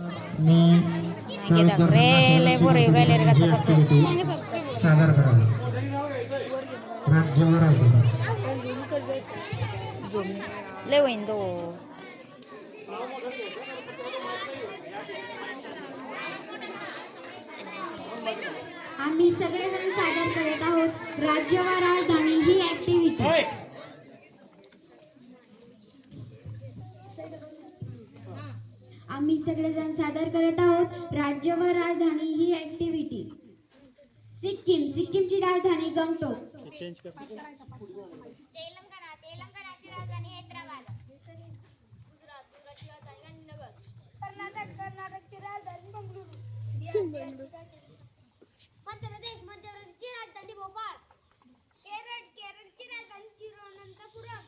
मी सादर करावे राज्यवर आहे लय होईन तो आम्ही सगळेजण सादर करत आहोत राज्य व राजधानी ही ऍक्टिव्हिटी. आम्ही सगळेजण सादर करत आहोत राज्य व राजधानी ही ऍक्टिव्हिटी. सिक्कीम, सिक्कीमची राजधानी गंगटोक. तेलंगणाची राजधानी हैदराबाद. गुजरातची राजधानी गांधीनगर. कर्नाटकची राजधानी बंगळुरू. मध्यप्रदेशची राजधानी भोपाळ. केरळची राजधानी तिरुवनंतपुरम.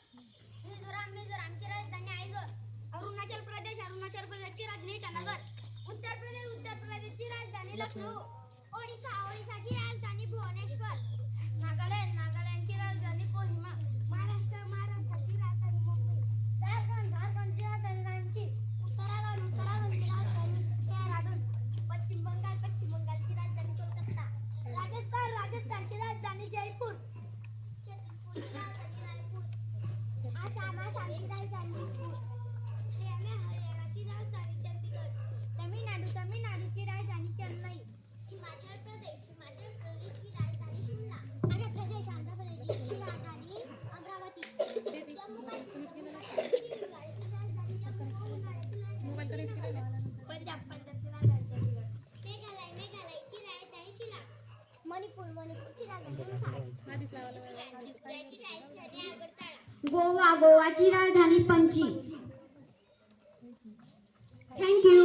मिझोरामची राजधानी आयजॉल. अरुणाचल प्रदेशची राजधानी ईटानगर. उत्तर प्रदेशची राजधानी लखनौ. ओडिशाची राजधानी भुवनेश्वर. नागालँडची राजधानी कोहिमा. महाराष्ट्राची राजधानी मुंबई. झारखंडची राजधानी रांची. उत्तराखंडची राजधानी देहरादून. पश्चिम बंगालची राजधानी कोलकाता. राजस्थानची राजधानी जयपूर. छत्तीसगडची राजधानी रायपूर. आसामची राजधानी हरियाणाची राजधानी चंदीगड. तमिळनाडूची राजधानी चेन्नई. हिमाचल प्रदेशची राजधानी शिमला. आंध्र प्रदेशची राजधानी अमरावती. जम्मू काश्मीरची राजधानी जम्मू. पंजाबची राजधानी चंदीगड. मेघालयची राजधानी शिलाँग. मणिपूरची राजधानी त्रिपुराची राजधानी आगरतळा. गोवाची राजधानी पणजी. थँक्यू.